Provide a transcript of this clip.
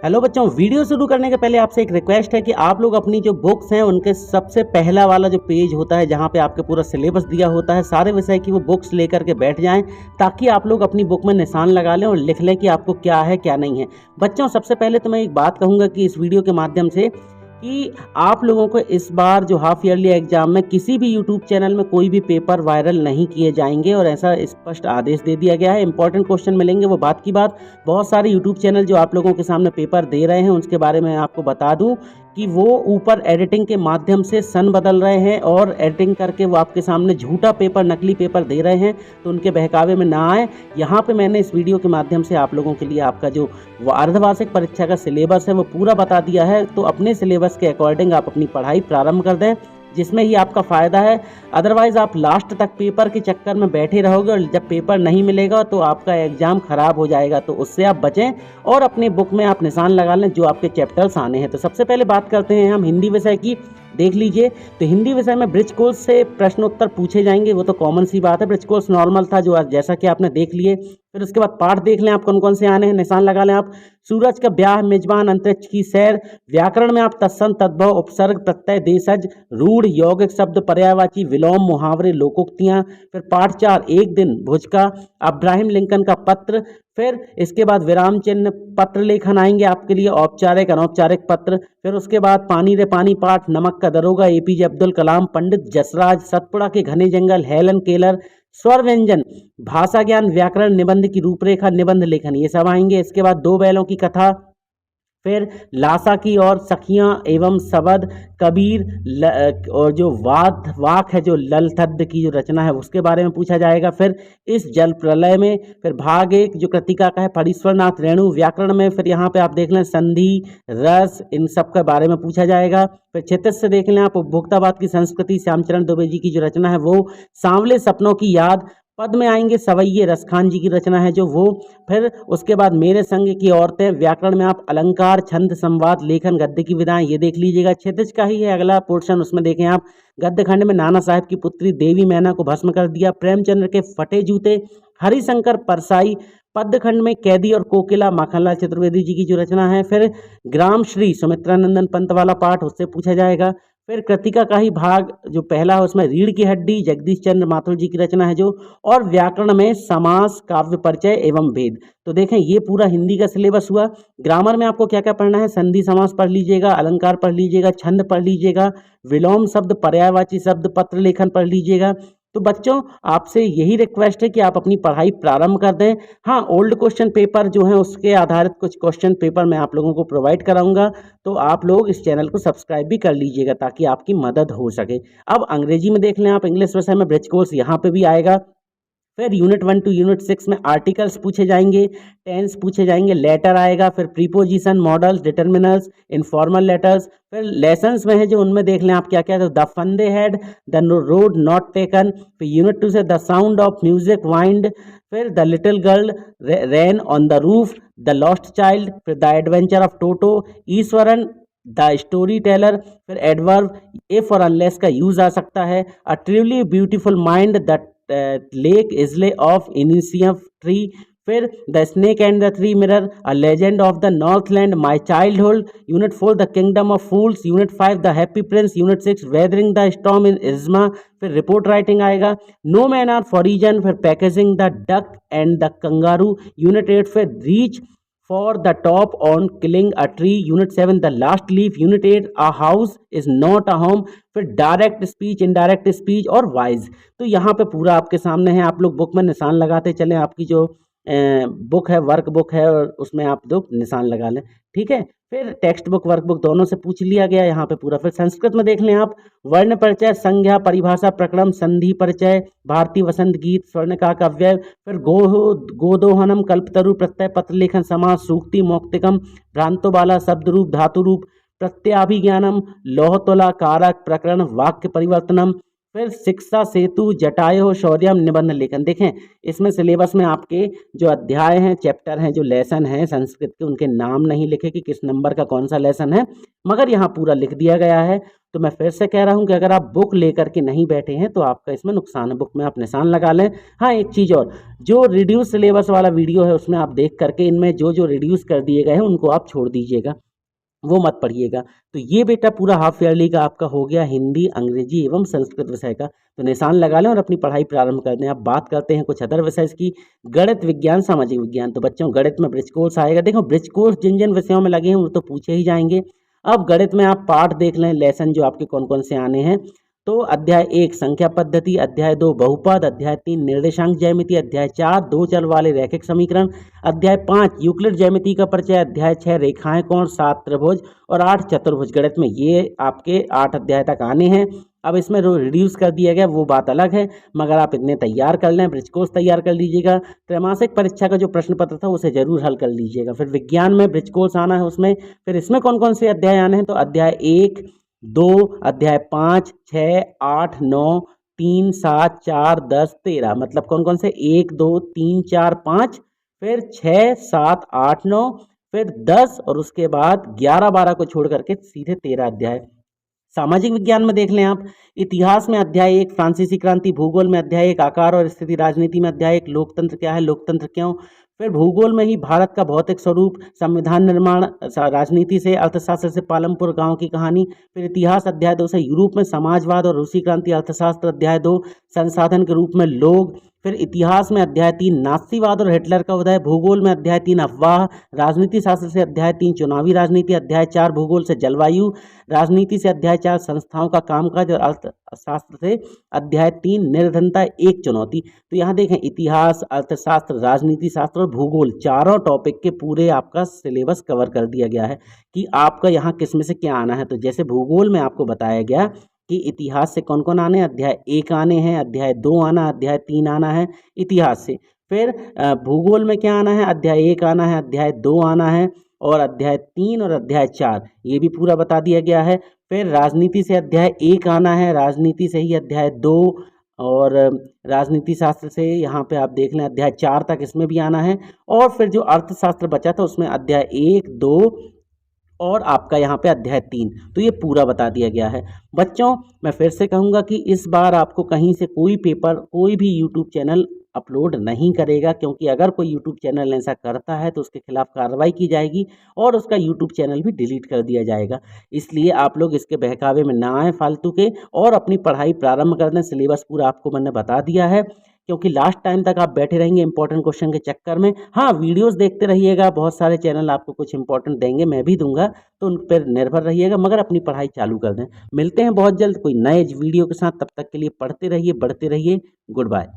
Hello बच्चों, video शुरू करने के पहले आपसे एक रिक्वेस्ट है कि आप लोग अपनी जो बुक्स हैं उनके सबसे पहला वाला जो पेज होता है जहां पे आपके पूरा सिलेबस दिया होता है सारे विषय की, वो बुक्स लेकर के बैठ जाएं ताकि आप लोग अपनी बुक में निशान लगा लें और लिख लें कि आपको क्या है क्या नहीं है। बच्चों, सबसे पहले तो मैं एक बात कहूँगा कि इस वीडियो के माध्यम से कि आप लोगों को इस बार जो हाफ ईयरली एग्जाम में किसी भी यूट्यूब चैनल में कोई भी पेपर वायरल नहीं किए जाएंगे और ऐसा स्पष्ट आदेश दे दिया गया है। इंपॉर्टेंट क्वेश्चन मिलेंगे, वो बात की बात। बहुत सारे यूट्यूब चैनल जो आप लोगों के सामने पेपर दे रहे हैं उसके बारे में आपको बता दूं कि वो ऊपर एडिटिंग के माध्यम से सन बदल रहे हैं और एडिटिंग करके वो आपके सामने झूठा पेपर, नकली पेपर दे रहे हैं, तो उनके बहकावे में ना आए। यहाँ पे मैंने इस वीडियो के माध्यम से आप लोगों के लिए आपका जो अर्धवार्षिक परीक्षा का सिलेबस है वो पूरा बता दिया है, तो अपने सिलेबस के अकॉर्डिंग आप अपनी पढ़ाई प्रारंभ कर दें, जिसमें ही आपका फ़ायदा है। अदरवाइज़ आप लास्ट तक पेपर के चक्कर में बैठे रहोगे और जब पेपर नहीं मिलेगा तो आपका एग्ज़ाम ख़राब हो जाएगा। तो उससे आप बचें और अपने बुक में आप निशान लगा लें जो आपके चैप्टर्स आने हैं। तो सबसे पहले बात करते हैं हम हिंदी विषय की। देख लीजिए, तो हिंदी विषय में ब्रिज कोर्स से प्रश्न उत्तर पूछे जाएंगे, वो तो कॉमन सी बात है। ब्रिज कोर्स नॉर्मल था जो आज जैसा कि आपने देख लिए। फिर उसके बाद पाठ देख लें आप कौन कौन से आने हैं, निशान लगा लें आप। सूरज का ब्याह, मेजबान, अंतरिक्ष की सैर। व्याकरण में आप तत्सम, तद्भव, उपसर्ग, प्रत्यय, देशज, रूढ़, यौगिक शब्द, पर्यायवाची, विलोम, मुहावरे, लोकोक्तियां। फिर पाठ 4 एक दिन, भुज का, अब्राहम लिंकन का पत्र। फिर इसके बाद विराम चिन्ह, पत्र लेखन आएंगे आपके लिए, औपचारिक अनौपचारिक पत्र। फिर उसके बाद पानी रे पानी पाठ, नमक का दरोगा, एपीजे अब्दुल कलाम, पंडित जसराज, सतपुड़ा के घने जंगल, हेलन केलर, स्वर व्यंजन, भाषा ज्ञान, व्याकरण, निबंध की रूपरेखा, निबंध लेखन, ये सब आएंगे। इसके बाद दो बैलों की कथा, फिर लासा की और सखियां एवं सबद, कबीर और जो वाक है, जो ललथद्द की जो रचना है उसके बारे में पूछा जाएगा। फिर इस जल प्रलय में, फिर भाग 1 जो कृतिका का है, फणीश्वरनाथ रेणु। व्याकरण में फिर यहाँ पे आप देख लें संधि, रस, इन सब के बारे में पूछा जाएगा। फिर क्षितिज से देख लें आप उपभोक्तावाद की संस्कृति, श्यामचरण दुबे जी की जो रचना है वो। सांवले सपनों की याद। पद में आएंगे सवैये, रसखान जी की रचना है जो वो। फिर उसके बाद मेरे संग की औरतें। व्याकरण में आप अलंकार, छंद, संवाद, लेखन, गद्य की विधाएं, ये देख लीजिएगा। क्षितिज का ही है अगला पोर्शन, उसमें देखें आप। गद्य खंड में नाना साहब की पुत्री देवी मैना को भस्म कर दिया। प्रेमचंद्र के फटे जूते। हरिशंकर परसाई। पद्य खंड में कैदी और कोकिला, माखनलाल चतुर्वेदी जी की जो रचना है। फिर ग्राम श्री, सुमित्रानंदन पंत वाला पाठ, उससे पूछा जाएगा। फिर कृतिका का ही भाग जो पहला है उसमें रीढ़ की हड्डी, जगदीश चंद्र माथुर जी की रचना है जो। और व्याकरण में समास, काव्य परिचय एवं भेद। तो देखें ये पूरा हिंदी का सिलेबस हुआ। ग्रामर में आपको क्या क्या पढ़ना है, संधि समास पढ़ लीजिएगा, अलंकार पढ़ लीजिएगा, छंद पढ़ लीजिएगा, विलोम शब्द, पर्यायवाची शब्द, पत्र लेखन पढ़ लीजिएगा। तो बच्चों, आपसे यही रिक्वेस्ट है कि आप अपनी पढ़ाई प्रारंभ कर दें। हाँ, ओल्ड क्वेश्चन पेपर जो है उसके आधारित कुछ क्वेश्चन पेपर मैं आप लोगों को प्रोवाइड कराऊंगा, तो आप लोग इस चैनल को सब्सक्राइब भी कर लीजिएगा ताकि आपकी मदद हो सके। अब अंग्रेजी में देख लें आप, इंग्लिश विषय में ब्रिज कोर्स यहाँ पे भी आएगा। फिर यूनिट 1 टू यूनिट 6 में आर्टिकल्स पूछे जाएंगे, टेंस पूछे जाएंगे, लेटर आएगा, फिर preposition, models, determiners, informal letters. फिर लेसन्स में है जो उनमें देख लें आप क्या क्या, तो the fun they had, the road not taken. फिर यूनिट 2 से the sound of music wind. फिर the little girl, rain on the roof, the lost child. फिर the adventure of Toto, Iswaran the story teller. फिर एडवर्ब, इफ और unless का use आ सकता है। A truly beautiful mind, the lake isle of Innisfree. फिर the snake and the three mirror, a legend of the Northland, my childhood. Unit 4 the kingdom of fools. Unit 5 the happy prince. Unit 6 weathering the storm in Ersama. फिर report writing आएगा, no man are for reason. फिर packaging the duck and the kangaroo. Unit 8 फिर reach for the top on killing a tree. Unit 7 the last leaf. Unit 8 a house is not a home. फिर direct speech, indirect speech और wise. तो यहाँ पे पूरा आपके सामने है, आप लोग बुक में निशान लगाते चलें। आपकी जो बुक है, वर्क बुक है, और उसमें आप लोग निशान लगा लें, ठीक है। फिर टेक्स्ट बुक, वर्क बुक दोनों से पूछ लिया गया यहाँ पे पूरा। फिर संस्कृत में देख लें आप, वर्ण परिचय, संज्ञा, परिभाषा, प्रकरण, संधि परिचय, भारतीय वसंत गीत, स्वर्णकार अव्यय। फिर गोदोहनम, कल्पतरु, प्रत्यय, पत्र लेखन, समास, सूक्ति, मौक्तिकम, भ्रांतोबाला, शब्द रूप, धातु रूप, प्रत्याभिज्ञानम, लौह तुला, कारक, प्रकरण, वाक्य परिवर्तनम। फिर शिक्षा सेतु, जटायु, शौर्यम, निबंध लेखन। देखें इसमें सिलेबस में आपके जो अध्याय हैं, चैप्टर हैं, जो लेसन हैं संस्कृत के, उनके नाम नहीं लिखे कि किस नंबर का कौन सा लेसन है, मगर यहाँ पूरा लिख दिया गया है। तो मैं फिर से कह रहा हूँ कि अगर आप बुक लेकर के नहीं बैठे हैं तो आपका इसमें नुकसान है। बुक में आप निशान लगा लें। हाँ, एक चीज़ और, जो रिड्यूस सिलेबस वाला वीडियो है उसमें आप देख करके इनमें जो जो रिड्यूस कर दिए गए हैं उनको आप छोड़ दीजिएगा, वो मत पढ़िएगा। तो ये बेटा पूरा हाफ ईयरली का आपका हो गया हिंदी, अंग्रेजी एवं संस्कृत विषय का। तो निशान लगा लें और अपनी पढ़ाई प्रारंभ कर दें। अब बात करते हैं कुछ अदर विषय की, गणित, विज्ञान, सामाजिक विज्ञान। तो बच्चों गणित में ब्रिज कोर्स आएगा। देखो ब्रिज कोर्स जिन जिन विषयों में लगे हैं वो तो पूछे ही जाएंगे। अब गणित में आप पाठ देख लें, लेसन जो आपके कौन कौन से आने हैं। तो अध्याय 1 संख्या पद्धति, अध्याय 2 बहुपद, अध्याय 3 निर्देशांक ज्यामिति, अध्याय 4 दो चर वाले रैखिक समीकरण, अध्याय 5 यूक्लिड ज्यामिति का परिचय, अध्याय 6 रेखाएं कोण, 7 त्रिभुज और 8 चतुर्भुज। गणित में ये आपके 8 अध्याय तक आने हैं। अब इसमें जो रिड्यूस कर दिया गया वो बात अलग है, मगर आप इतने तैयार कर लें, ब्रिज कोर्स तैयार कर लीजिएगा। त्रैमासिक परीक्षा का जो प्रश्न पत्र था उसे जरूर हल कर लीजिएगा। फिर विज्ञान में ब्रिज कोर्स आना है उसमें, फिर इसमें कौन कौन से अध्याय आने हैं। तो अध्याय 1 2, अध्याय 5 6 8 9 3 7 4 10 13, मतलब कौन कौन से 1 2 3 4 5, फिर 6 7 8 9, फिर 10 और उसके बाद 11 12 को छोड़ करके सीधे 13 अध्याय। सामाजिक विज्ञान में देख लें आप, इतिहास में अध्याय 1 फ्रांसीसी क्रांति, भूगोल में अध्याय 1 आकार और स्थिति, राजनीति में अध्याय 1 लोकतंत्र क्या है, लोकतंत्र क्यों, फिर भूगोल में ही भारत का भौतिक स्वरूप, संविधान निर्माण, राजनीति से अर्थशास्त्र से पालमपुर गांव की कहानी, फिर इतिहास अध्याय 2 से यूरोप में समाजवाद और रूसी क्रांति, अर्थशास्त्र अध्याय 2 संसाधन के रूप में लोग, फिर इतिहास में अध्याय 3 नाथसीवाद और हिटलर का उदय, भूगोल में अध्याय 3 अफवाह, राजनीति शास्त्र से अध्याय 3 चुनावी राजनीति, अध्याय 4 भूगोल से जलवायु, राजनीति से अध्याय 4 संस्थाओं का कामकाज और अर्थशास्त्र से अध्याय 3 निर्धनता एक चुनौती। तो यहाँ देखें इतिहास, अर्थशास्त्र, राजनीति शास्त्र और भूगोल चारों टॉपिक के पूरे आपका सिलेबस कवर कर दिया गया है कि आपका यहाँ किस में से क्या आना है। तो जैसे भूगोल में आपको बताया गया कि इतिहास से कौन कौन आने हैं, अध्याय 1 आने हैं, अध्याय 2 आना, अध्याय 3 आना है इतिहास से। फिर भूगोल में क्या आना है, अध्याय 1 आना है, अध्याय 2 आना है और अध्याय 3 और अध्याय 4 ये भी पूरा बता दिया गया है। फिर राजनीति से अध्याय 1 आना है, राजनीति से ही अध्याय 2 और राजनीति शास्त्र से यहाँ पे आप देख लें अध्याय 4 तक इसमें भी आना है। और फिर जो अर्थशास्त्र बचा था उसमें अध्याय 1 2 और आपका यहाँ पे अध्याय 3, तो ये पूरा बता दिया गया है। बच्चों मैं फिर से कहूँगा कि इस बार आपको कहीं से कोई पेपर, कोई भी यूट्यूब चैनल अपलोड नहीं करेगा, क्योंकि अगर कोई यूट्यूब चैनल ऐसा करता है तो उसके खिलाफ कार्रवाई की जाएगी और उसका यूट्यूब चैनल भी डिलीट कर दिया जाएगा। इसलिए आप लोग इसके बहकावे में ना आए फालतू के और अपनी पढ़ाई प्रारंभ कर दें। सिलेबस पूरा आपको मैंने बता दिया है, क्योंकि लास्ट टाइम तक आप बैठे रहेंगे इंपॉर्टेंट क्वेश्चन के चक्कर में। हाँ, वीडियोस देखते रहिएगा, बहुत सारे चैनल आपको कुछ इंपॉर्टेंट देंगे, मैं भी दूंगा, तो उन पर निर्भर रहिएगा, मगर अपनी पढ़ाई चालू कर दें। मिलते हैं बहुत जल्द कोई नए वीडियो के साथ, तब तक के लिए पढ़ते रहिए, बढ़ते रहिए। Good bye.